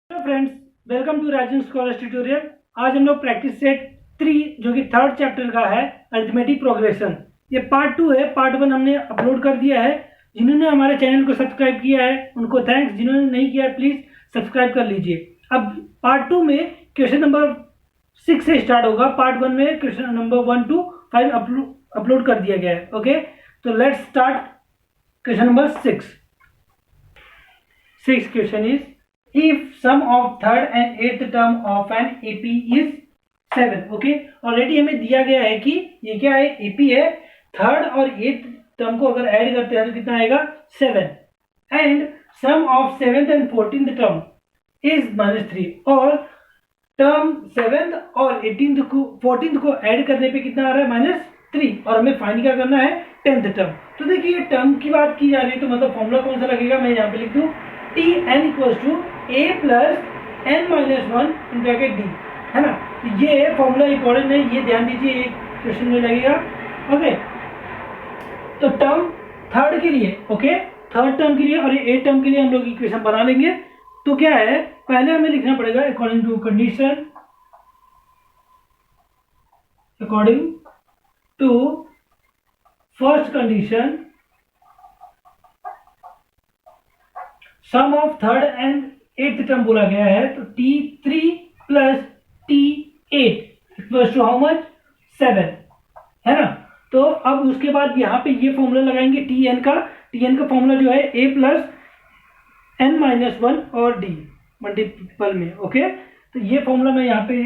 Hello friends, welcome to Rajan scholars tutorial. आज हम लोग प्रैक्टिस सेट 3 जो कि थर्ड चैप्टर का है, अरिथमेटिक प्रोग्रेशन। ये पार्ट 2 है। पार्ट 1 हमने अपलोड कर दिया है। जिन्होंने हमारे चैनल को सब्सक्राइब किया है उनको थैंक्स, जिन्होंने नहीं किया है प्लीज सब्सक्राइब कर लीजिए। अब पार्ट 2 में क्वेश्चन नंबर 6 से स्टार्ट होगा। पार्ट 1 में क्वेश्चन नंबर 1 to 5 अपलोड कर दिया गया है। ओके, तो let's start question number 6। Sixth question is, if sum of third and eighth term of an AP is 7. Okay, already हमें दिया गया है कि ये क्या है, AP है। थर्ड और एट्थ टर्म को अगर ऐड करते हैं तो कितना आएगा, 7। And sum of seventh and 14th term is -3। और टर्म 7th और 14th को ऐड करने पे कितना आ रहा है, -3। और हमें फाइंड क्या करना है, 10th टर्म। तो देखिए टर्म की बात की जा रही है तो मतलब फॉर्मूला कौन सा लगेगा, मैं यहाँ पे लिख दूँ Tn equals to a plus n minus 1 in bracket d, है ना। तो ये फॉर्मूला इंपॉर्टेंट है, ये ध्यान दीजिए, एक क्वेश्चन में लगेगा। ओके, तो टर्म थर्ड के लिए, ओके, थर्ड टर्म के लिए और ये 8 टर्म के लिए हम लोग इक्वेशन बना लेंगे। तो क्या है, पहले हमें लिखना पड़ेगा according to condition, according to first condition sum of third and eighth term बोला गया है। तो T3 plus T8 equals to how much, 7, है ना। तो अब उसके बाद यहाँ पे ये फॉर्मूला लगाएंगे Tn का फॉर्मूला जो है a प्लस n माइनस 1 और d मल्टीपल में। ओके, तो ये फॉर्मूला मैं यहाँ पे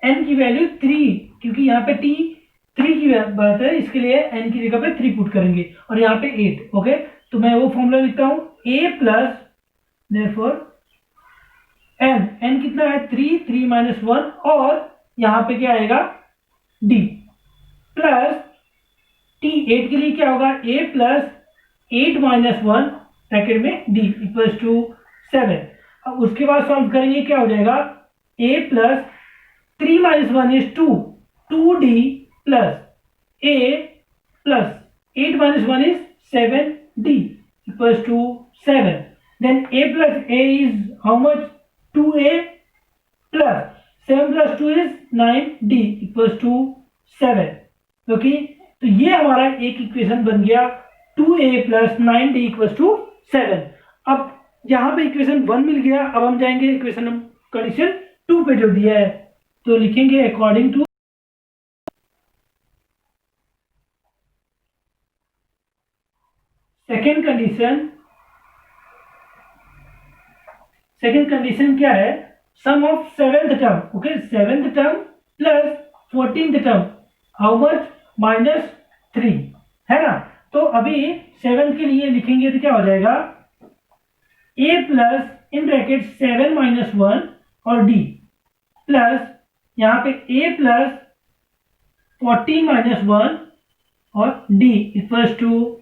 n की वैल्यू 3, क्योंकि यहाँ पे T3 की बात है, इसके लिए n की जगह पे 3 पुट करेंगे और यहाँ पे 8। ओके, तो मैं वो फॉर्मूला लिखता हूँ a प्लस therefore n कितना है, 3 माइनस 1 और यहाँ पे क्या आएगा, d प्लस T8 के लिए क्या होगा, a प्लस 8 माइनस 1 ब्रैकेट में d इक्वल्स टू 7। अब उसके बाद सॉल्व करेंगे, क्या हो जाएगा, a plus 3 minus 1 is 2d plus a plus 8 minus 1 is 7d equals to 7. Then a plus a is how much, 2a plus 7 plus 2 is 9d equals to 7. Okay, तो ये हमारा एक इक्वेशन बन गया, 2a plus 9d equals to 7। अब यहाँ पे equation 1 मिल गया। अब हम जाएंगे इक्वेशन कंडीशन 2 पे जो दिया है, तो लिखेंगे अकॉर्डिंग टू सेकेंड कंडीशन क्या है, sum of seventh term. Okay, seventh term plus 14th term how much, -3, है ना। तो अभी सेवेंथ के लिए लिखेंगे तो क्या हो जाएगा, a plus in bracket 7 minus 1 और d प्लस यहाँ पे a प्लस 14 माइनस 1 और d इक्वल्स टू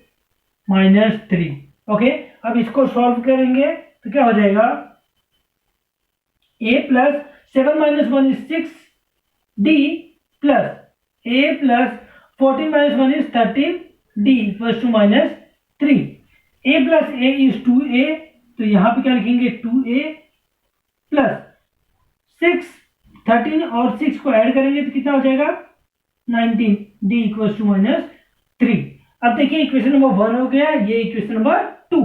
-3। ओके, अब इसको सॉल्व करेंगे तो क्या हो जाएगा, a plus 7 minus 1 is 6, d plus a plus 14 minus 1 is 13, d equals to -3। a plus a is 2a, तो यहाँ पे क्या लिखेंगे, 2a प्लस 6, 13 और 6 को ऐड करेंगे तो कितना हो जाएगा, 19, d इक्वल्स टू -3। अब देखिए इक्वेशन नंबर 1 हो गया, ये इक्वेशन नंबर 2।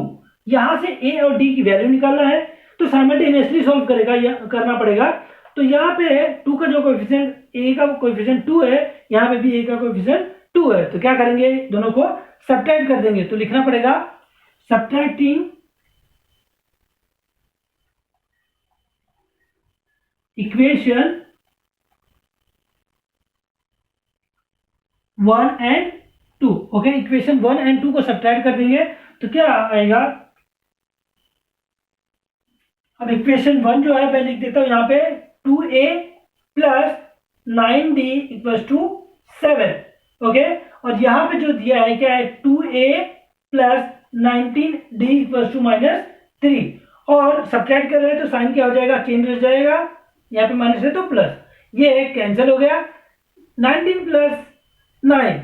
यहां से a और d की वैल्यू निकालना है तो साइमल्टेनियसली सॉल्व करना पड़ेगा। तो यहाँ पे 2 का जो कोएफिशिएंट, a का कोएफिशिएंट 2 है, यहाँ पे भी a का कोएफिशिएंट 2 है। तो क्या करेंगे, दोनों को सब्ट्रैक्ट कर देंगे। तो लिखना पड़ेगा subtracting equation 1 and 2। Okay, equation 1 and 2 को सब्ट्रैक्ट कर देंगे तो क्या आएगा, अब इक्वेशन 1 जो है मैं लिख देता हूं यहाँ पे, 2a plus 9d equals to 7। Okay, और यहाँ पे जो दिया है क्या है, 2a plus 19d equals to -3। और सब्ट्रैक्ट कर रहे हैं तो साइन क्या हो जाएगा, चेंज हो जाएगा, यहाँ पे माइनस है तो प्लस, ये कैंसिल हो गया। 19 plus 9,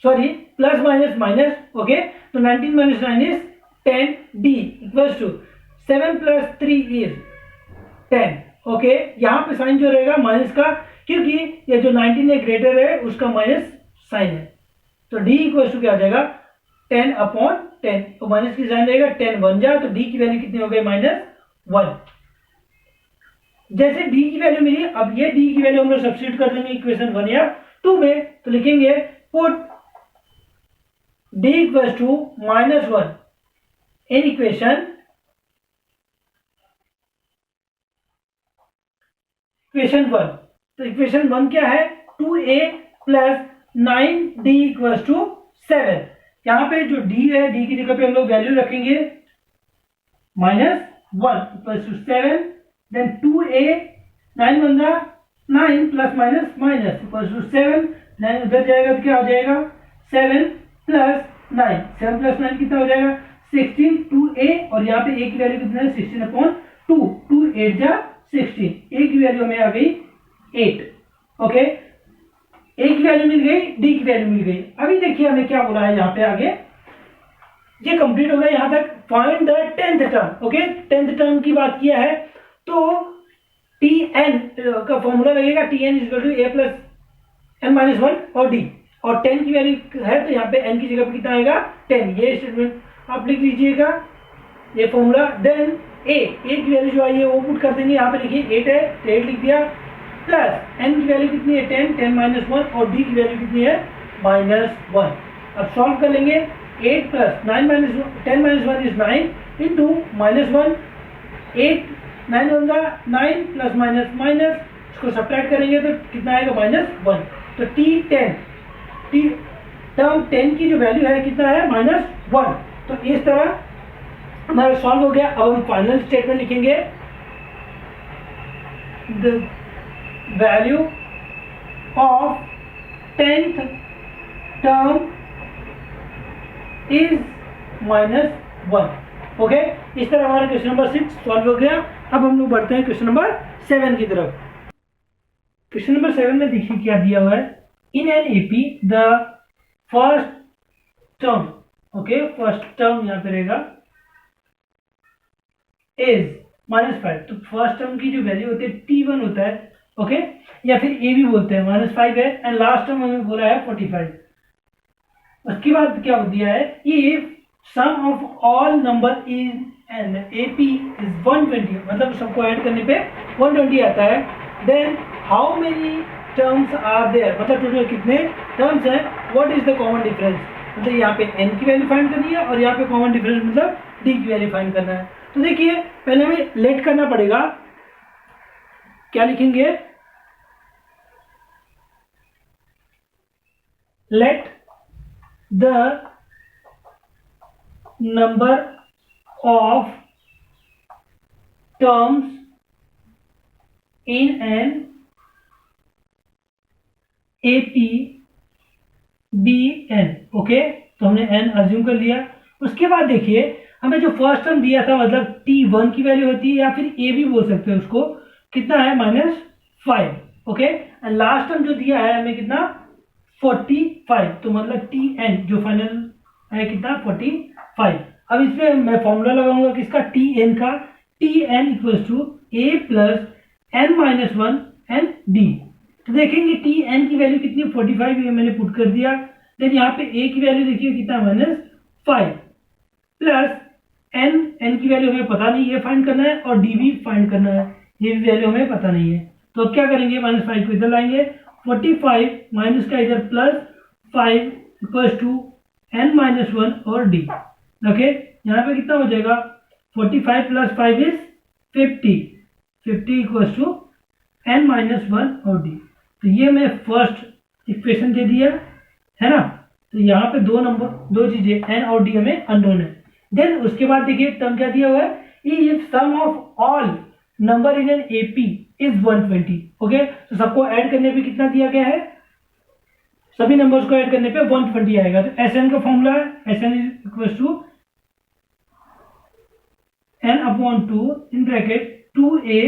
sorry plus minus minus. Okay, तो 19 minus 9 is 10d equals to 7 plus 3 is 10। Okay, यहाँ पे साइन जो रहेगा माइनस का, क्योंकि ये जो 19 है ग्रेटर है उसका माइनस साइन है। तो d इक्वल टू क्या आ जाएगा 10/10। तो माइनस की साइन रहेगा, 10 बन जाए तो d की वैल्यू कितनी हो गई -1। जैसे d की वैल्यू मिली, अब ये d की वैल्यू हम लोग सब्स्टिट्यूट कर देंगे इक्वेशन 1 या 2 में। तो लिखेंगे put d equal to -1 in equation 1। तो इक्वेशन 1 क्या है 2a plus 9d equal to 7। यहाँ पे जो d है, d की जगह पे हम लोग वैल्यू रखेंगे -1 equal to 7। Then 2a 9 1 9 plus minus minus equal to 7। 9 उधर जाएगा तो क्या हो जाएगा 7 प्लस 9। 7 प्लस 9 कितना हो जाएगा 16। 2a और यहाँ पे a की वैल्यू कितना है 16/2। 2 8 जा 16। a की वैल्यू हमें आ गई 8। ओके, a की वैल्यू मिल गई, d की वैल्यू मिल गई। अभी देखिए हमें क्या बोला है यहाँ पे आगे, ये कंप्लीट हो गया यहाँ तक। Find the 10th term. Okay, 10th term की बात किया है तो tn का फॉर्मूला लगेगा tn equal to a plus n-1 और d। और 10 की वैल्यू है तो यहाँ पे n की जगह पे कितना आएगा 10। ये स्टेटमेंट आप लिख लीजिएगा, ये फॉर्मूला। देन a की वैल्यू जो आई है वो पुट कर देंगे। यहाँ पे देखिए 8 है तो 8 लिख दिया, प्लस n की वैल्यू कितनी है 10, 10-1 और d की वैल्यू कितनी है -1। अब सॉल्व कर लेंगे। 8 plus 10-1 is 9 into -1। 8 9 1 9 plus minus minus, इसको सब्ट्रैक्ट करेंगे तो कितना आएगा -1। तो t टर्म 10 की जो वैल्यू है कितना है -1। तो इस तरह हमारा सॉल्व हो गया। अब हम फाइनल स्टेटमेंट लिखेंगे, the value of 10th term is -1। Okay, इस तरह हमारा क्वेश्चन नंबर 6 सॉल्व हो गया। अब हम लोग बढ़ते हैं क्वेश्चन नंबर 7 की तरफ। क्वेश्चन नंबर 7 में देखिए क्या दिया हुआ है। इन an AP the first term, okay first term यहाँ पे रहेगा इज -5। तो फर्स्ट टर्म की जो वैल्यू होती है t1 होता है, ओके, या फिर a भी बोलते हैं, -5 है। एंड लास्ट टर्म हमें बोला है 45। उसके बाद क्या दिया है, if sum of all number in an AP is 120, मतलब सबको ऐड करने पे 120 आता है। Then how many terms are there, मतलब टोटल कितने टर्म्स हैं। What is the common difference, मतलब यहाँ पे n की वैल्यू फाइंड करनी है और यहाँ पे कॉमन डिफरेंस मतलब d की वैल्यू फाइंड करना है। तो देखिए पहले हमें लेट करना पड़ेगा। क्या लिखेंगे, let the number of terms in an AP be N. Okay, तो हमने n अज्यूम कर लिया। उसके बाद देखिए हमें जो फर्स्ट टर्म दिया था, मतलब t1 की वैल्यू होती है या फिर a भी बोल सकते हैं उसको, कितना है -5। ओके, एंड लास्ट टर्म जो दिया है हमें कितना 45। तो मतलब tn जो फाइनल है कितना 45। अब इसमें मैं फॉर्मूला लगाऊंगा किसका tn का, tn equals to a plus n-1 and d। तो देखेंगे tn की वैल्यू कितनी 45 है, मैंने पुट कर दिया। देन यहाँ पे a की वैल्यू देखिए कितना -5 प्लस n की वैल्यू हमें पता नहीं है, फाइंड करना है, और d भी फाइंड करना है, ये भी वैल्यू हमें पता नहीं है। तो अब क्या करेंगे, -5 को इधर लाएंगे, 45 माइनस का इधर +5 इक्वल्स टू n-1 और d। ओके, यहाँ पे कितना हो जाएगा 45 + 5 इज 50 इक्वल्स टू n-1 और d। तो ये मैं फर्स्ट इक्वेशन दे दिया है ना। तो यहाँ पे दो चीजें n और d हमें अननोन है। देन उसके बाद देखिए टर्म क्या दिया हुआ है, if sum of all number in an AP is 120। Okay, तो सबको ऐड करने पे कितना दिया गया है, सभी नंबर्स को ऐड करने पे 120 आएगा। तो Sn का फॉर्मूला है, Sn equals to n/2 in bracket 2a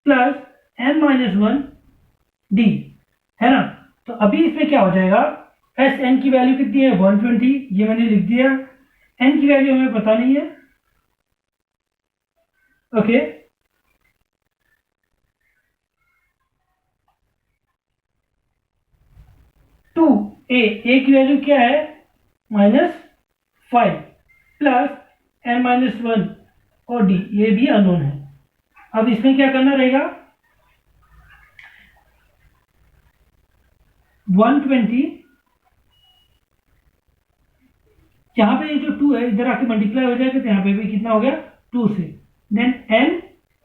plus n-1 d, है ना। तो अभी इसमें क्या हो जाएगा, Sn की वैल्यू कितनी है 120, ये मैंने लिख दिया। n की वैल्यू हमें पता नहीं है, ओके, ए की वैल्यू क्या है -5 प्लस n-1 और डी ये भी अननोन है। अब इसमें क्या करना रहेगा 120 यहाँ पे ये जो 2 है इधर आके मल्टीप्लाई हो जाएगा तो यहाँ पे भी कितना हो गया 2 से, देन n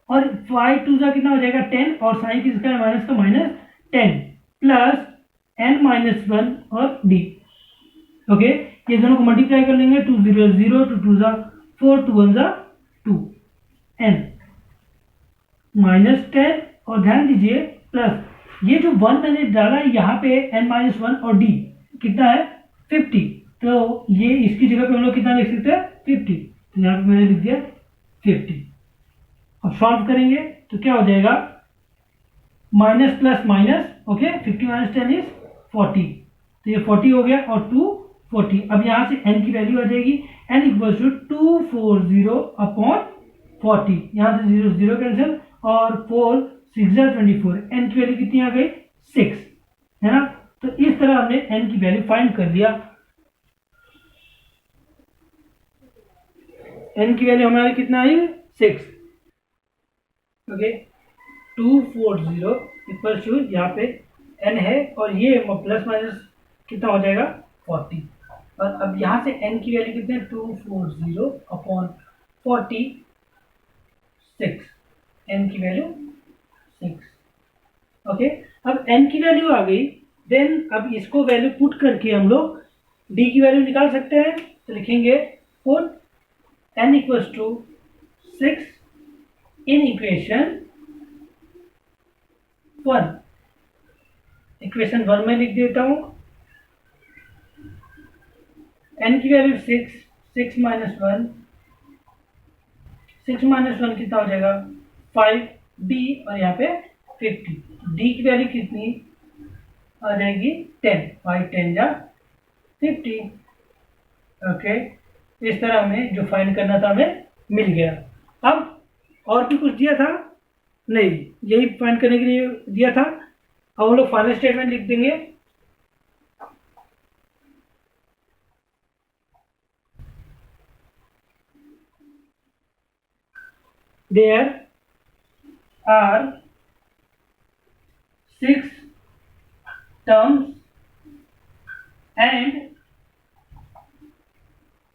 और 5 2 का कितना हो जाएगा 10 और साइन किसका है माइनस का -10 प्लस n-1 और d। ओके ये दोनों को मल्टीप्लाई कर लेंगे 2 0 0 2 2 4 2 1 2 n -10 और ध्यान दीजिए प्लस ये जो 1 मैंने डाला यहाँ पे n-1 और d कितना है 50, तो ये इसकी जगह पे हम लोग कितना लिख सकते हैं 50, तो यहाँ पे मैंने लिख दिया 50। अब सॉल्व करेंगे तो क्या हो जाएगा minus plus minus, okay 50 - 10 is 40, तो ये 40 हो गया और 2 40। अब यहाँ से n की वैल्यू आ जाएगी n = 240 अपॉन 40, यहाँ से 0 0 कैंसिल और 4 6 24, n की वैल्यू कितनी आ गई 6 है ना। तो इस तरह हमने n की वैल्यू फाइंड कर लिया। n की वैल्यू हमारी कितना आई 6, ओके 240 इक्वल टू यहाँ पे n है और ये प्लस माइनस कितना हो जाएगा 40, और अब यहाँ से n की वैल्यू कितने 240 अपॉन 46, n की वैल्यू 6, ओके। अब n की वैल्यू आ गई, देन अब इसको वैल्यू पुट करके हम लोग d की वैल्यू निकाल सकते हैं, तो लिखेंगे पुट n = 6 इन इक्वेशन 1, इक्वेशन 1 में लिख देता हूं n की वैल्यू 6 6 - 1 6 - 1 कितना हो जाएगा 5d और यहाँ पे 50, d की वैल्यू कितनी आ जाएगी 10, 5 10 जा 50, ओके। इस तरह हमें जो फाइंड करना था हमें मिल गया। अब और भी कुछ दिया था नहीं, यही फाइंड करने के लिए दिया था। अब हम लोग फाइनल स्टेटमेंट लिख देंगे, there are 6 terms and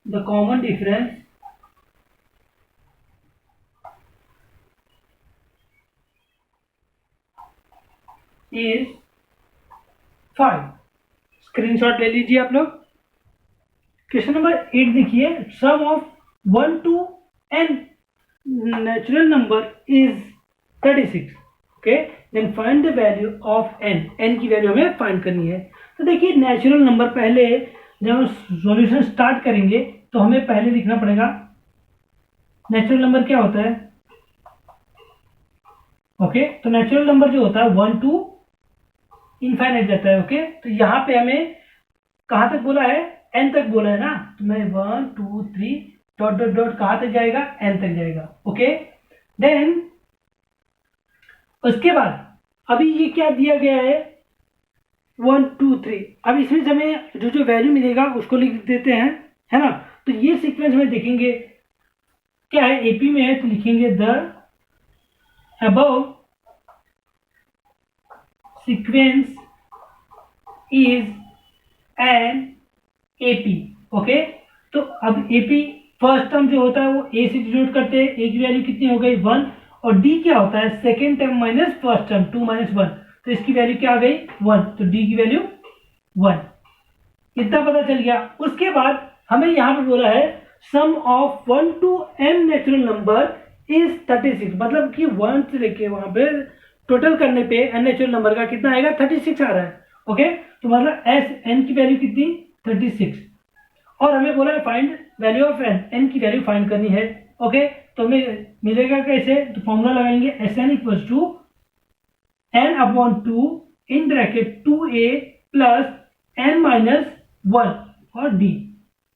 the common difference is 5। Screenshot ले लीजिए आप लोग। क्वेश्चन नंबर 8 देखिए, sum of 1 to n natural number is 36, okay then find the value of n, n की वैल्यू हमें फाइंड करनी है। तो देखिए नेचुरल नंबर, पहले जब हम सॉल्यूशन स्टार्ट करेंगे तो हमें पहले लिखना पड़ेगा नेचुरल नंबर क्या होता है, ओके तो नेचुरल नंबर जो होता है 1 to इनफाइनाइट जाता है, ओके तो यहाँ पे हमें कहाँ तक बोला है n तक बोला है ना, तो मैं 1 2 3 डॉट डॉट डॉट कहाँ तक जाएगा n तक जाएगा, ओके। देन उसके बाद अभी ये क्या दिया गया है 1 2 3, अब इसमें से हमें जो जो वैल्यू मिलेगा उसको लिख देते हैं, है ना। तो ये सीक्वेंस में देखेंगे क्या है, एपी में है तो लिखेंगे the above sequence is an AP, okay. तो अब एपी फर्स्ट टर्म जो होता है वो ए से डिनोट करते हैं, ए की वैल्यू कितनी हो गई 1, और डी क्या होता है second term minus first term 2 - 1, तो इसकी वैल्यू क्या आ गई 1, तो डी की वैल्यू 1, इतना पता चल गया। उसके बाद हमें यहाँ पे बोला है sum of 1 to n natural number is 36, मतलब कि 1 से लेके वहां पे टोटल करने पे n नेचुरल नंबर का कितना आएगा 36 आ रहा है, ओके। तो मतलब एस n की वैल्यू कितनी 36, और हमें बोला है find value of n, n की वैल्यू फाइंड करनी है, ओके। तो हमें मिलेगा कैसे, तो फॉर्मूला लगाएंगे Sn = n/2 in bracket 2a plus n-1 और d,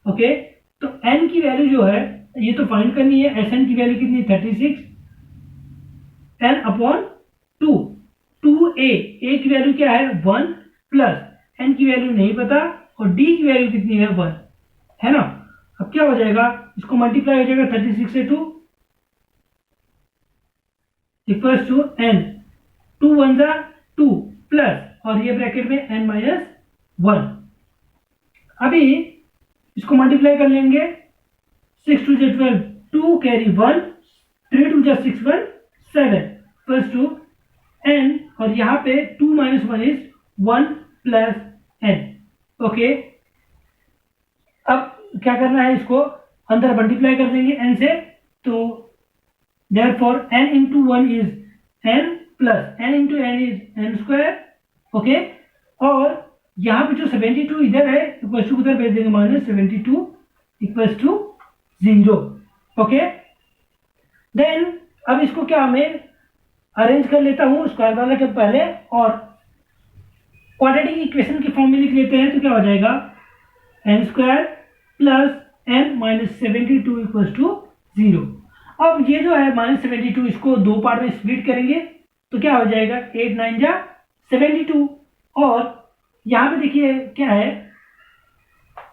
ओके। तो n की वैल्यू जो है ये तो फाइंड करनी है, Sn की वैल्यू कितनी 36, n/2 2a, a की वैल्यू क्या है 1 प्लस n की वैल्यू नहीं पता और d की वैल्यू कितनी है 1, है ना। अब क्या हो जाएगा, इसको मल्टीप्लाई हो जाएगा 36 से 2 इक्वल्स टू n, 2 1 जा 2 प्लस और ये ब्रैकेट में n माइनस 1। अभी इसको मल्टीप्लाई कर लेंगे, 6 2 जा 12, 2 कैरी 1, 3 2 जा 6 1 7 प्लस टू n और यहाँ पे 2 minus 1 is 1 plus n। Okay, अब क्या करना है, इसको अंदर मल्टीप्लाई कर देंगे n से, तो therefore n into 1 is n plus n into n is n square। Okay, और यहाँ पे जो 72 इधर है इक्वल्स टू उधर भेज देंगे minus 72 equals to 0। Okay, then अब इसको क्या हमें अरेंज कर लेता हूँ स्क्वायर वाला के पहले और क्वाड्रेटिक इक्वेशन की फॉर्म में लिख लेते हैं, तो क्या हो जाएगा n square plus n minus 72 equals to 0। अब ये जो है माइनस 72 इसको दो पार्ट में स्प्लिट करेंगे, तो क्या हो जाएगा 8 9 जा 72 और यहाँ पे देखिए क्या है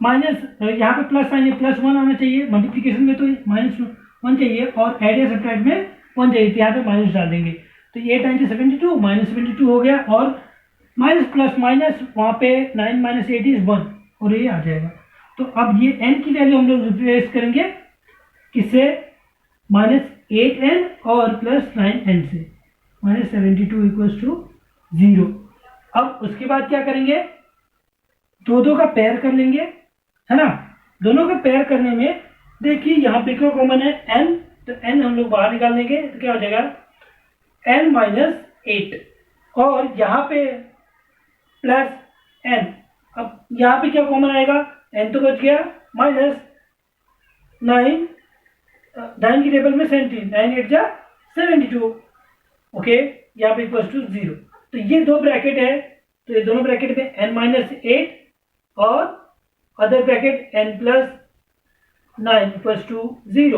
माइनस, यहाँ पे प्लस साइन है, प्लस 1 आना चाहिए, मल्टीप्लिकेशन में तो माइनस 1 चाहिए और एड या सब्ट्रैक्ट में 1 चाहिए, तो यहाँ पे माइनस डाल देंगे, तो 8 9 जा 72 माइनस 72 हो गया और माइनस प्लस माइनस वहाँ पे 9 माइनस 8 इज 1 और ये आ जाएगा। तो अब ये n की वैल्यू हम लोग रिप्लेस करेंगे किससे, माइनस 8n और प्लस 9n से, माइनस 72 इक्वल्स टू 0। अब उसके बाद क्या करेंगे, दो का पेयर कर लेंगे, है ना। दोनों का पेयर करने में देखिए यहाँ पे क्या कॉमन है n, तो n हम लोग बाहर निकाल लेंगे, तो क्या हो जाएगा n माइनस 8 और यहाँ पे प्लस n। अब यहाँ पे क्या कॉमन आएगा, n तो बच गया, माइनस 9 की टेबल में 17, 9 8 जा 72। ओके, यहाँ पे इक्वल्स टू 0। तो ये दो ब्रैकेट है, तो ये दोनों ब्रैकेट में n माइनस 8 और other bracket n plus 9 equals to 0।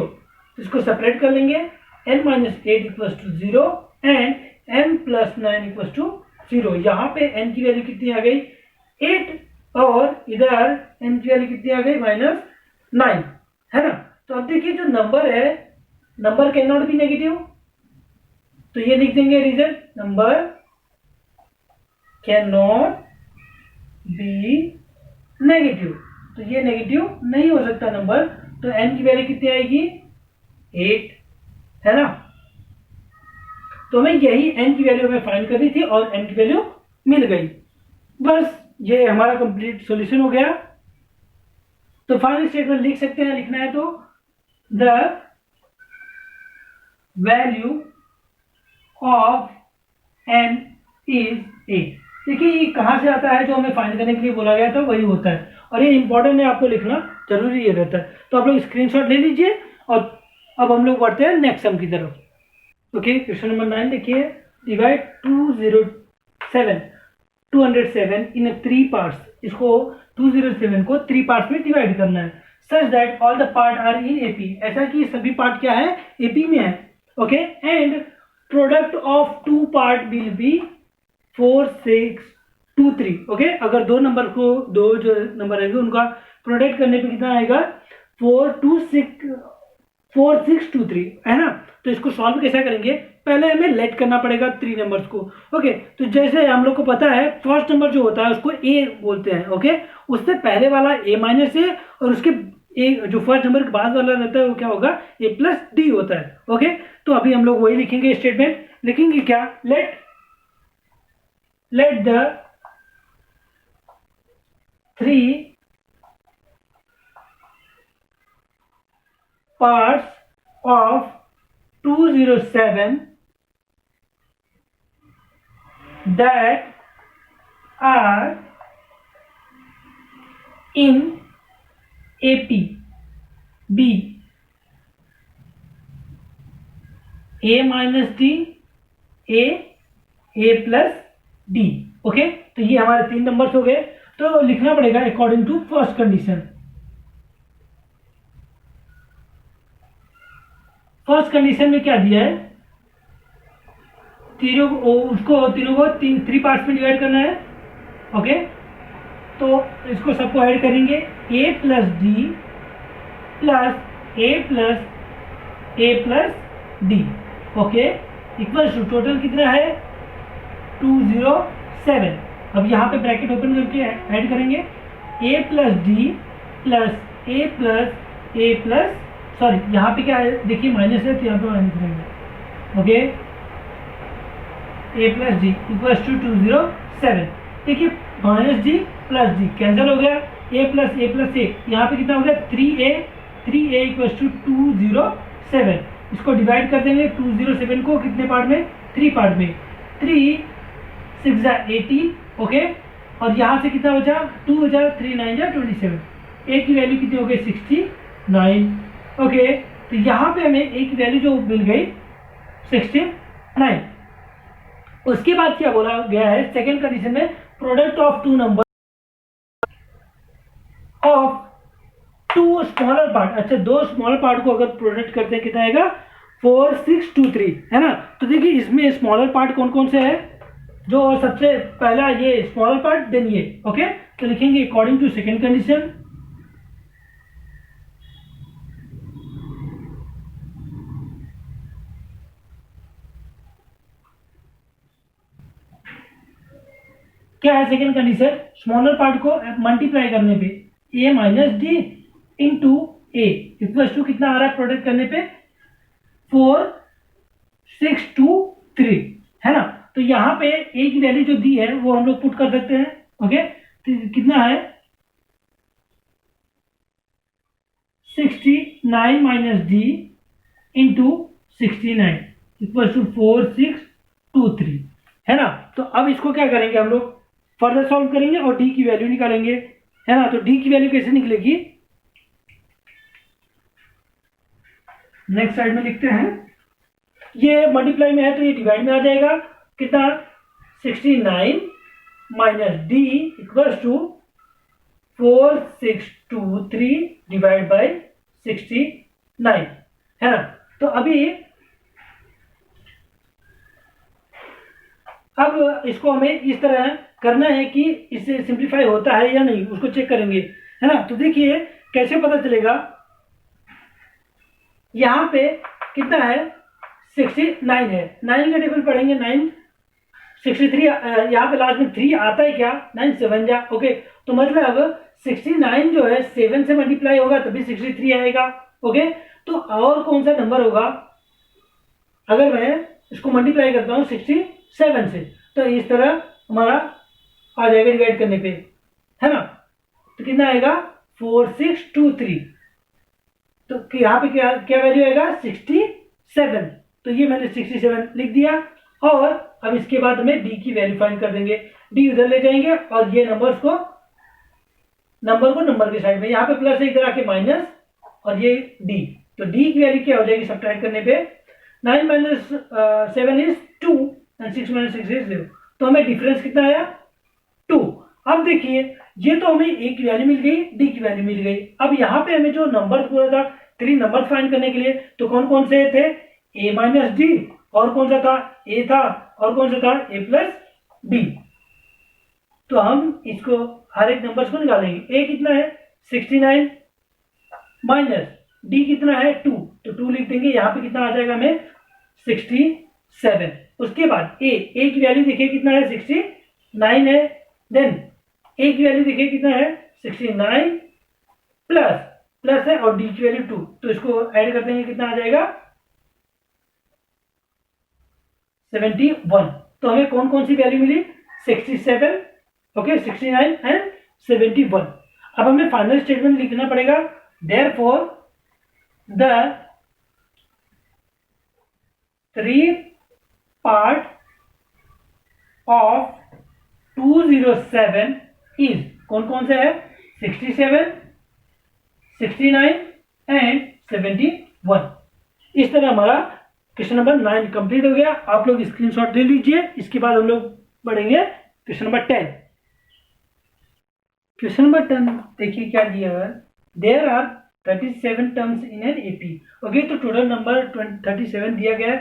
तो इसको सेपरेट कर लेंगे, n minus 8 equals to 0 and n plus 9 equals to 0। यहाँ पे n की वैल्यू कितनी आ गई 8 और इधर n की वैल्यू कितनी आ गई माइनस 9, है ना। तो अब देखिए जो नंबर है, number can not be negative, तो ये लिख देंगे reason, number can not be negative, तो ये नेगेटिव नहीं हो सकता नंबर, तो n की वैल्यू कितनी आएगी 8, है ना। तो हमें यही n की वैल्यू हमें फाइंड करनी थी और n की वैल्यू मिल गई, बस ये हमारा कंप्लीट सॉल्यूशन हो गया। तो फाइनल स्टेटमेंट लिख सकते हैं, लिखना है तो the value of n is 8। देखिए ये कहाँ से आता है, जो हमें फाइंड करने के लिए बोला गया था वही होता है, और ये इंपॉर्टेंट है, आपको लिखना जरूरी ये रहता है। तो आप लोग स्क्रीनशॉट ले लीजिए और अब हम लोग बढ़ते हैं नेक्स्ट सम की तरफ। ओके, क्वेश्चन नंबर 9 देखिए, डिवाइड 207 इन 3 पार्ट्स। इसको 207 को 3 पार्ट्स में डिवाइड करना है, such that all the part are in AP, ऐसा कि सभी पार्ट क्या है एपी में है। Okay, and product of 2 part will be 4 6 2 3। Okay, अगर दो नंबर को, दो जो नंबर रहेंगे उनका प्रोडक्ट करने पे कितना आएगा 4 6 2 3, है ना। तो इसको सॉल्व कैसे करेंगे, पहले हमें लेट करना पड़ेगा 3 नंबर्स को। ओके, तो जैसे हम लोग को पता है फर्स्ट नंबर जो होता है उसको ए बोलते हैं। ओके, उससे पहले वाला ए माइनस ए और उसके ए जो फर्स्ट नंबर के बाद वाला रहता है वो क्या होगा ए प्लस डी होता है। ओके, तो अभी हम लोग वही लिखेंगे, स्टेटमेंट लिखेंगे क्या, let the 3 parts of 207 that are in AP B A minus D A plus D। Okay, तो ये हमारे 3 नंबर्स हो गए। तो लिखना पड़ेगा according to first condition. First condition में क्या दिया है, तीनों को 3 पार्ट्स में डिवाइड करना है। ओके, तो इसको सबको ऐड करेंगे, a plus D plus A plus D, okay, equal to total कितना है 207। अब यहाँ पे ब्रैकेट ओपन करके ऐड करेंगे a plus D plus A plus sorry यहाँ पे क्या है देखिए माइनस है तो यहाँ पे माइनस करेंगे, okay, a plus D equals to 207। देखिए minus D plus D cancel हो गया, a प्लस ए यहाँ पे कितना हो गया 3a इक्वल्स टू 207। इसको डिवाइड कर देंगे 207 को कितने पार्ट में 3 पार्ट में, 3 6 80, ओके, और यहाँ से कितना बचा 2 बचा 3 9 27, a की वैल्यू कितनी हो गई 69, ओके। तो यहाँ पे हमें a की वैल्यू जो मिल गई 69। उसके बाद क्या बोला गया है सेकेंड कंडीशन में, product of two number of two smaller part. अच्छा, दो स्मॉलर पार्ट को अगर प्रोडक्ट करते हैं कितना आएगा 4 6 2 3, है ना। तो देखिए इसमें स्मॉलर पार्ट कौन कौन से है, जो सबसे पहला ये स्मॉलर पार्ट देन ये, ओके। तो लिखेंगे अकॉर्डिंग टू सेकेंड कंडीशन, क्या है सेकेंड कंडीशन, स्मॉलर पार्ट को मल्टीप्लाई करने पे a minus D into A equals to कितना आ रहा है प्रोडक्ट करने पे 4 6 2 3, है ना। तो यहाँ पे a की वैल्यू जो दी है वो हम लोग पुट कर सकते हैं, ओके। तो कितना है 69 minus D into 69 equals to 4 6 2 3, है ना। तो अब इसको क्या करेंगे हम लोग फर्दर सॉल्व करेंगे और d की वैल्यू निकालेंगे, है ना। तो d की वैल्यू कैसे निकलेगी, नेक्स्ट साइड में लिखते हैं, ये मल्टीप्लाई में है तो ये डिवाइड में आ जाएगा, कितना 69 minus D equals to 4 6 2 3 divide by 69, है ना। तो अभी अब इसको हमें इस तरह करना है कि इससे सिंप्लीफाई होता है या नहीं, उसको चेक करेंगे, है ना। तो देखिए कैसे पता चलेगा, यहाँ पे कितना है 69 है, 9 का टेबल पढ़ेंगे 9 63, यहाँ पे लास्ट में 3 आता है क्या 9 7 जा, ओके। तो मतलब 69 जो है 7 से मल्टीप्लाई होगा तभी 63 आएगा, ओके। तो और कौन सा नंबर होगा अगर मैं इसको मल्टीप्लाई करता हूँ 67 से, तो इस तरह हमारा आ जाएगा डिवाइड करने पे, है ना। तो कितना आएगा 4 6 2 3, तो यहाँ पे क्या क्या वैल्यू आएगा 67, तो ये मैंने 67 लिख दिया। और अब इसके बाद हमें d की वैल्यू फाइंड कर देंगे, d उधर ले जाएंगे और ये नंबर को नंबर के साइड में, यहाँ पे प्लस है इधर आके माइनस और ये d, तो d की वैल्यू क्या हो जाएगी सब्ट्रैक्ट करने पे 9 minus 7 is 2 and 6 minus 6 is 0, तो हमें डिफरेंस कितना आया 2। अब देखिए ये तो हमें a की वैल्यू मिल गई, d की वैल्यू मिल गई। अब यहाँ पे हमें जो नंबर पूरा था 3 नंबर फाइंड करने के लिए, तो कौन कौन से थे a माइनस डी, और कौन सा था a था, और कौन सा था a प्लस डी। तो हम इसको हर एक नंबर को निकालेंगे, a कितना है 69 माइनस d कितना है 2, तो 2 लिख देंगे, यहाँ पे कितना आ जाएगा हमें 67। उसके बाद a की वैल्यू देखिए कितना है 69 है, देन a की वैल्यू देखिए कितना है 69 प्लस है और d की वैल्यू 2, तो इसको ऐड कर देंगे कितना आ जाएगा 71। तो हमें कौन कौन सी वैल्यू मिली 67, ओके, 69 एंड 71। अब हमें फाइनल स्टेटमेंट लिखना पड़ेगा, therefore the 3 part of 207 is, कौन कौन से है 67 69 एंड 71। इस तरह हमारा क्वेश्चन नंबर 9 कंप्लीट हो गया। आप लोग स्क्रीनशॉट ले लीजिए, इसके बाद हम लोग पढ़ेंगे क्वेश्चन नंबर 10। क्वेश्चन नंबर 10 देखिए क्या दिया है, there are 37 terms in an AP, okay. तो टोटल नंबर 37 दिया गया है,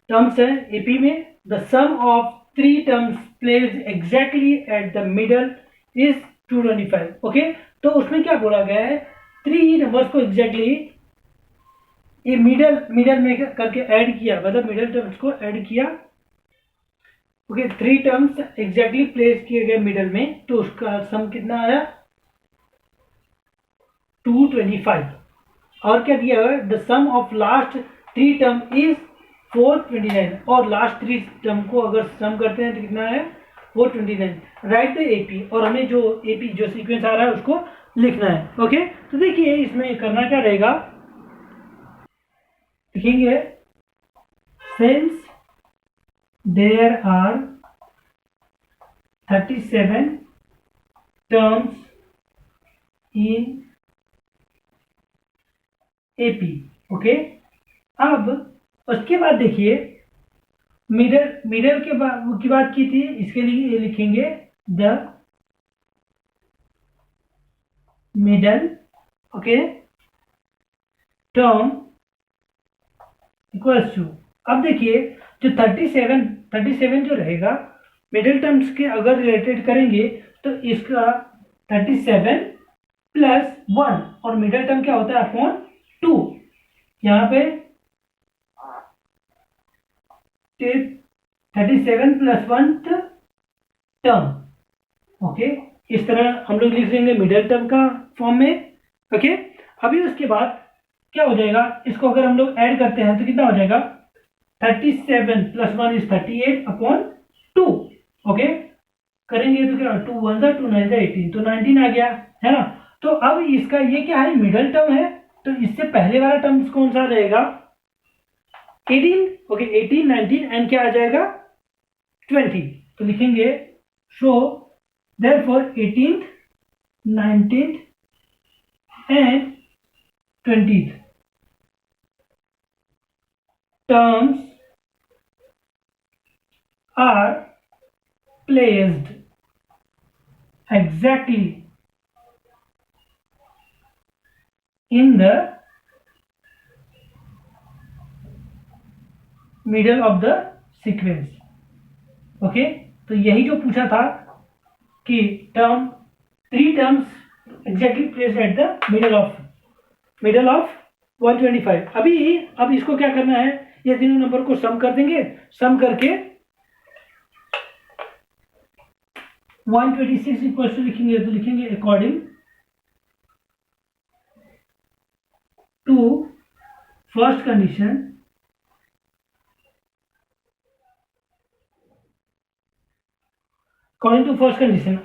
टर्म्स है एपी में। The sum of 3 terms placed exactly at the middle is 225. Okay, तो उसमें क्या बोला गया है, 3 नंबर्स को एग्जैक्टली ये मिडल में करके ऐड किया, मतलब मिडल टर्म्स को ऐड किया. ओके, 3 टर्म्स एग्जैक्टली प्लेस किए गए मिडल में, तो उसका सम कितना आया 225. और क्या दिया हुआ है, the sum of last 3 term is 429. और लास्ट 3 टर्म को अगर सम करते हैं तो कितना है 429. राइट द एपी, और हमें जो एपी जो सीक्वेंस आ रहा है उसको लिखना है. ओके, तो देखिए इसमें करना क्या रहेगा, लिखेंगे since there are 37 terms in AP. Okay, अब उसके बाद देखिए मिडल के बाद की बात की थी, इसके लिए ये लिखेंगे the middle. Okay, term equals to, अब देखिए जो 37 जो रहेगा मिडिल टर्म्स के अगर रिलेटेड करेंगे तो इसका 37 प्लस 1, और मिडिल टर्म क्या होता है अपॉन 2. यहाँ पे 37 प्लस 1 टर्म. ओके, इस तरह हम लोग लिख देंगे मिडिल टर्म का फॉर्म में. ओके, अभी उसके बाद क्या हो जाएगा, इसको अगर हम लोग ऐड करते हैं तो कितना हो जाएगा 37 प्लस 1 इज 38 अपॉन 2. ओके, करेंगे तो क्या 2 1 जा 2 9 जा 18, तो 19 आ गया है ना. तो अब इसका ये क्या है मिडल टर्म है, तो इससे पहले वाला टर्म कौन सा रहेगा 18. ओके, 18 19 एंड क्या आ जाएगा 20. तो लिखेंगे so therefore 18th 19th and 20th terms are placed exactly in the middle of the sequence. Okay, तो यही जो पूछा था कि 3 terms exactly placed at the middle of 125. अब इसको क्या करना है, ये तीनों नंबर को सम कर देंगे, सम करके 126 इक्वल्स टू लिखेंगे, तो लिखेंगे अकॉर्डिंग टू फर्स्ट कंडीशन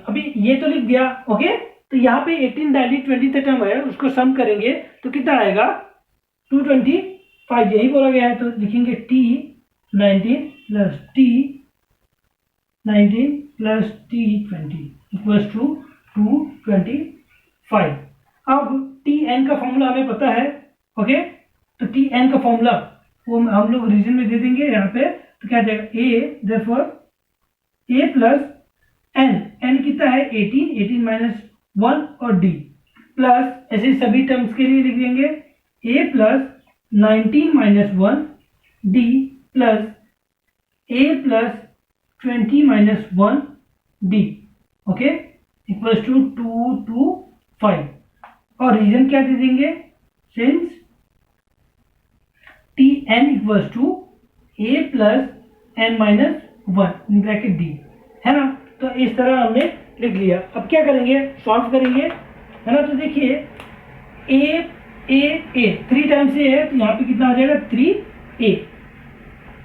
अभी ये तो लिख दिया. ओके, तो यहाँ पे 18 डाली 20 टर्म है, उसको सम करेंगे तो कितना आएगा 225. यही बोला गया है, तो लिखेंगे T19 plus T19 plus T20 equals to 225. अब Tn का फॉर्मूला हमें पता है. ओके, तो Tn का फॉर्मूला वो हम लोग रीजन में दे देंगे यहाँ पे, तो क्या जाएगा A, therefore A plus n कितना है 18 माइनस 1 और D प्लस ऐसे सभी टर्म्स के लिए लिख देंगे A plus 19 minus 1 D plus A plus 20 minus 1 D. Okay, equals to 225. और रीजन क्या दे देंगे, since Tn equals to A plus n minus 1 in bracket D, है ना. तो इस तरह हमने लिख लिया. अब क्या करेंगे, सॉल्व करेंगे, है ना. तो देखिए A 3 टाइम्स A है, तो यहाँ पे कितना आ जाएगा 3A.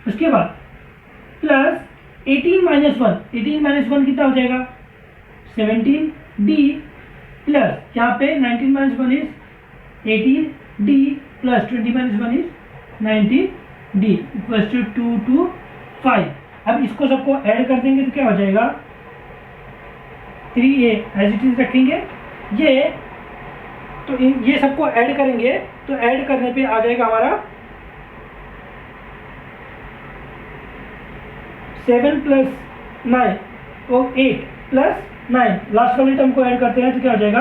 उसके बाद प्लस 18 माइनस 1 कितना हो जाएगा 17D प्लस यहाँ पे 19 minus 1 is 18D plus 20 minus 1 is 19D equals to 225. अब इसको सबको ऐड कर देंगे तो क्या हो जाएगा 3A एज इट इज रखेंगे. ये सबको ऐड करेंगे, तो ऐड करने पे आ जाएगा हमारा 7 प्लस 9 और 8 प्लस 9. लास्ट वाले टर्म को ऐड करते हैं तो क्या हो जाएगा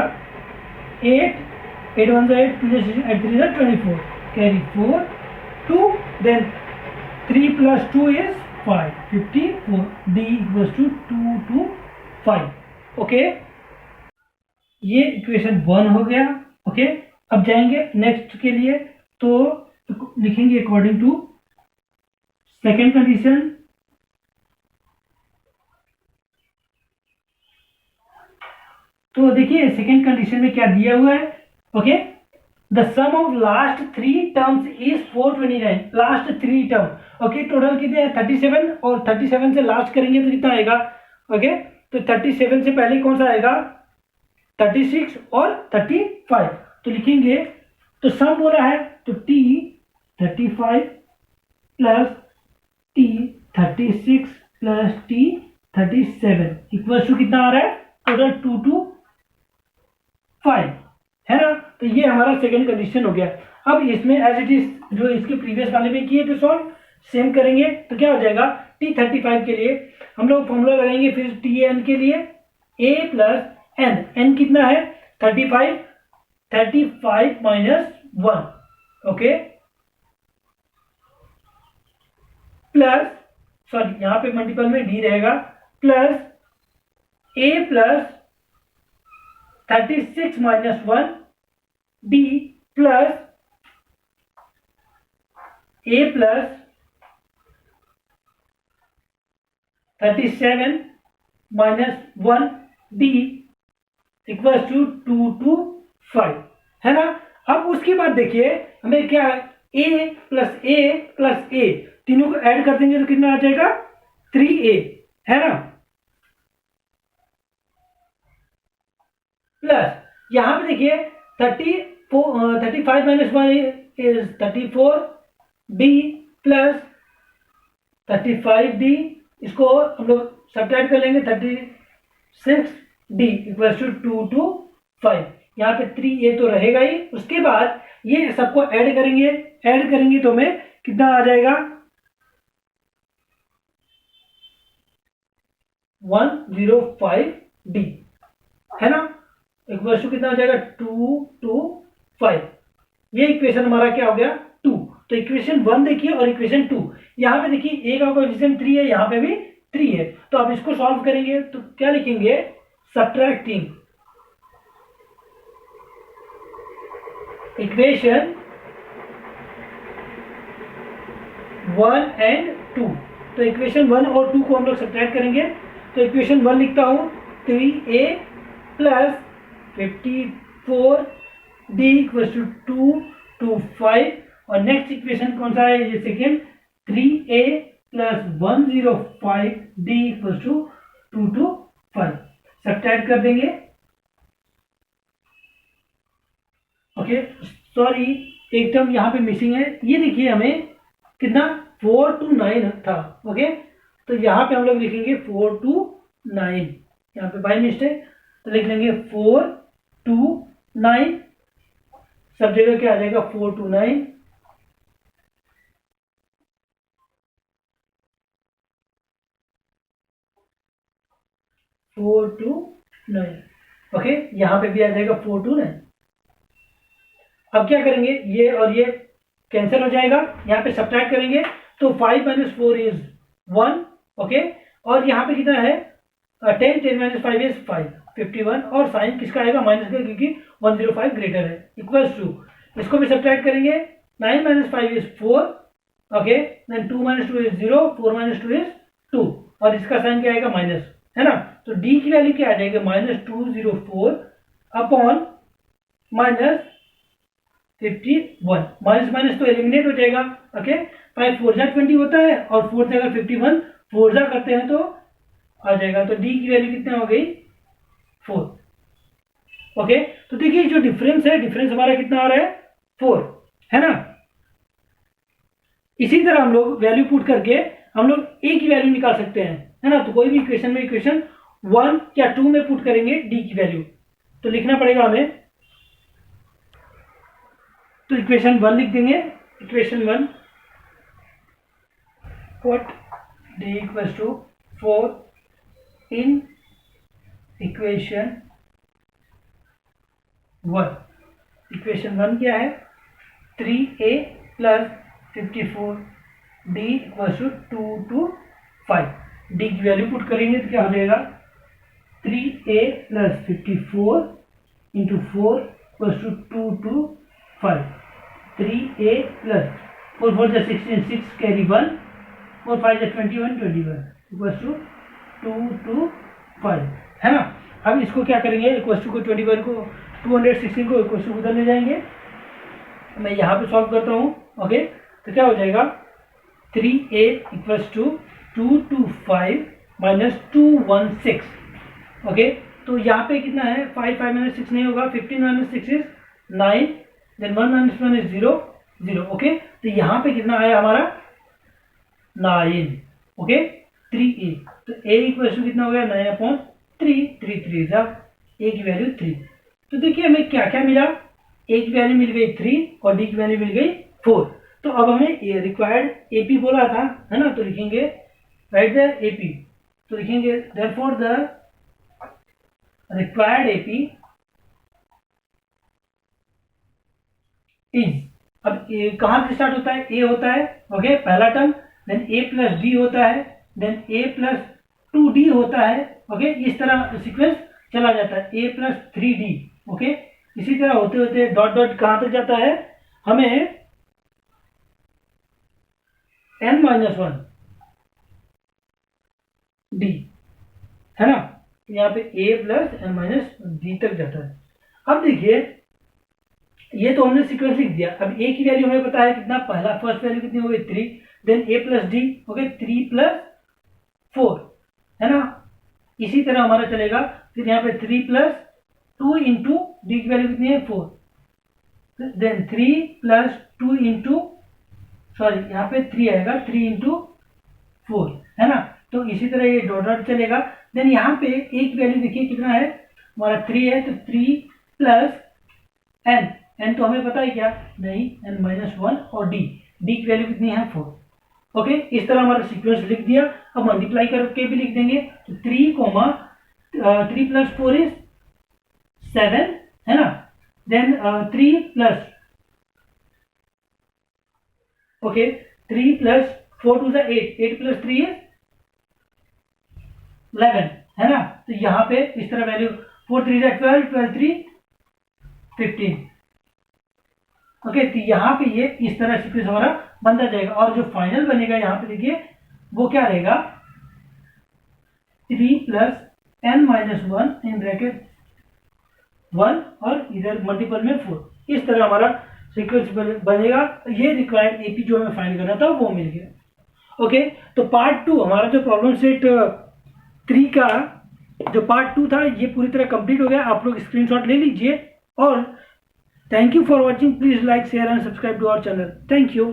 8 1 8 2 8 3 24 carry 4 2 then 3 plus 2 is 5 54. D equals to 225. Okay, ये इक्वेशन 1 हो गया। ओके, अब जाएंगे नेक्स्ट के लिए, तो लिखेंगे अकॉर्डिंग टू सेकेंड कंडीशन। तो देखिए सेकेंड कंडीशन में क्या दिया हुआ है। Okay, the sum of last 3 terms is 429। Last 3 term, okay, total कितने हैं 37, और 37 से लास्ट करेंगे तो कितना आएगा। ओके, तो 37 से पहले कौन सा आएगा 36 और 35, तो लिखेंगे, तो सम बोला है तो t 35 plus t 36 plus t 37 equal to कितना आ रहा है टोटल 225, है ना। तो ये हमारा सेकेंड कंडीशन हो गया। अब इसमें एज इट इज जो इसके प्रीवियस वाले में किए थे सॉल्व, सेम करेंगे तो क्या हो जाएगा। t35 के लिए हम लोग फॉर्मूला लगाएंगे, फिर tn के लिए a प्लस n, n कितना है 35, 35 माइनस 1, ओके, प्लस, सॉरी यहां पे मल्टीपल में d रहेगा, plus a plus 36 minus 1 d plus a plus 37 minus 1 d equal to 225, है ना। अब उसके बाद देखिए हमें क्या है a प्लस a तीनों को ऐड कर देंगे तो कितना आ जाएगा 3a, है ना। प्लस यहां पे देखिए 35 minus 1 is 34 d plus 35 d, इसको हम लोग सब्ट्रैक्ट कर लेंगे 36 d इक्वल टू 225, यहाँ पे 3a तो रहेगा ही। उसके बाद ये सबको ऐड करेंगे तो हमें कितना आ जाएगा 105d, है ना, इक्वल टू कितना हो जाएगा 225। ये इक्वेशन हमारा क्या हो गया 2। तो इक्वेशन 1 देखिए और इक्वेशन 2, यहाँ पे देखिए a का कोएफिशिएंट 3 है, यहाँ पे भी 3 है, तो अब इसको सॉल्व करेंगे तो क्या लिखेंगे सब्ट्रैक्टिंग इक्वेशन 1 एंड 2। तो इक्वेशन 1 और 2 को हम लोग सब्ट्रैक्ट करेंगे, तो इक्वेशन 1 लिखता हूं 3a plus 54 d equal to 225, और नेक्स्ट इक्वेशन कौन सा है ये second 3a plus 105 d equal to 225, subtract कर देंगे। ओके, सॉरी एक टर्म यहाँ पे मिसिंग है, ये देखिए हमें कितना 4 to 9 था। ओके, तो यहाँ पे हम लोग लिखेंगे 4 to 9, यहाँ पे बाय मिस्टेक, तो लिख लेंगे 4 to 9, सब जगह क्या आ जाएगा 4 to 9, ओके, यहाँ पे भी आ जाएगा 4 to 9। अब क्या करेंगे ये और ये कैंसिल हो जाएगा, यहाँ पे सब्ट्रैक्ट करेंगे तो 5 माइनस 4 इज 1, ओके, और यहाँ पे कितना है 10 माइनस 5 इज 5, 51, और साइन किसका आएगा माइनस का, क्योंकि 105 ग्रेटर है, इक्वल्स टू, इसको भी सब्ट्रैक्ट करेंगे 9 minus 5 is 4, okay, then 2 minus 2 is 0, 4 minus 2 is 2, और इसका साइन क्या आएगा माइनस, है ना। तो d की वैल्यू क्या आ जाएगी -204 अपॉन माइनस 51, माइनस माइनस तो एलिमिनेट हो जाएगा, ओके, 5 4 जा 20 होता है, और 4 से अगर 51 4 जा करते हैं तो आ जाएगा, तो d की वैल्यू कितना हो गई 4, ओके। तो देखिए जो डिफरेंस है, डिफरेंस हमारा कितना आ रहा है 4, है ना। इसी तरह हम लोग वैल्यू पुट करके हम लोग a की वैल्यू निकाल सकते हैं, है ना। तो कोई भी इक्वेशन में इक्वेशन 1 या 2 में पुट करेंगे d की वैल्यू, तो लिखना पड़ेगा हमें, तो इक्वेशन 1 लिख देंगे, equation 1 put d equal to 4 in equation 1। Equation 1 क्या है 3a plus 54 d equal to 225, d की वैल्यू पुट करेंगे तो क्या हो जाएगा 3a plus 54 into 4 equals to 2 to 5, 3a plus 4 4 16, 6 carry 1, 4 5 21, 21 equals to 2 to 5, है ना। अब इसको क्या करेंगे, इक्वल्स टू को 21 को 216 को इक्वल्स टू उधर ले जाएंगे। मैं यहाँ पे सॉल्व करता हूँ। ओके, तो क्या हो जाएगा 3a equals to 2 to 5 minus 216। Okay, तो यहाँ पे कितना है, 5 5 माइनस 6 नहीं होगा, 15 minus 6 is 9, then 1 minus 1 is 0 0। Okay, तो यहाँ पे कितना आया हमारा 9। ओके, 3a, तो a इक्वल्स टू कितना हो गया 9/3, 3 3 जा a की वैल्यू 3। तो देखिए हमें क्या क्या मिला, a की वैल्यू मिल गई 3 और d की वैल्यू मिल गई 4। तो अब हमें रिक्वायर्ड एपी बोला था, है ना, तो लिखेंगे राइट द एपी, तो लिखेंगे therefore the required AP is, अब कहां से स्टार्ट होता है, ए होता है। ओके, पहला term, then a plus D होता है, देन a प्लस 2d होता है। ओके, इस तरह सीक्वेंस चला जाता है, a प्लस 3d। ओके, इसी तरह होते होते डॉट डॉट कहां तक जाता है, हमें n-1 d, है ना, यहाँ पे a प्लस n-d तक जाता है। अब देखिए ये तो हमने सीक्वेंस लिख दिया। अब a की वैल्यू हमें पता है कितना, पहला फर्स्ट वैल्यू कितनी हो गई 3, then a plus D. Okay, 3 plus 4, है ना, इसी तरह हमारा चलेगा। फिर यहाँ पे 3 प्लस 2 इंटू डी की वैल्यू कितनी है 4, देन 3 प्लस 2 इंटू, सॉरी यहाँ पे 3 आएगा, 3 इंटू 4, है ना। तो इसी तरह ये डॉट डॉट चलेगा। देन यहाँ पे एक वैल्यू देखिए कितना है हमारा 3 है, तो 3 प्लस n, n तो हमें पता है क्या, नहीं, n-1 और d की वैल्यू कितनी है 4। ओके, इस तरह हमारा सीक्वेंस लिख दिया। अब मल्टीप्लाई करके भी लिख देंगे, तो 3 प्लस 4 इज 7, है ना, then 3 plus, okay, 3 plus 4 to 8, 8 plus 3 is 11, है ना। तो यहाँ पे इस तरह वैल्यू 4 3 12, 12 3 15। ओके, तो यहाँ पे ये इस तरह सीक्वेंस हमारा बनता जाएगा। और जो फाइनल बनेगा यहाँ पे देखिए वो क्या रहेगा, 3 प्लस n-1 इन ब्रैकेट 1 और इधर मल्टीपल में 4। इस तरह हमारा सीक्वेंस बनेगा। ये रिक्वायर्ड एपी जो हमें फाइंड करना था वो मिल गया। ओके, तो पार्ट 2 हमारा जो प्रॉब्लम सेट 3 का जो पार्ट 2 था ये पूरी तरह कंप्लीट हो गया। आप लोग स्क्रीनशॉट ले लीजिए। और thank you for watching. Please like, share and subscribe to our channel. Thank you.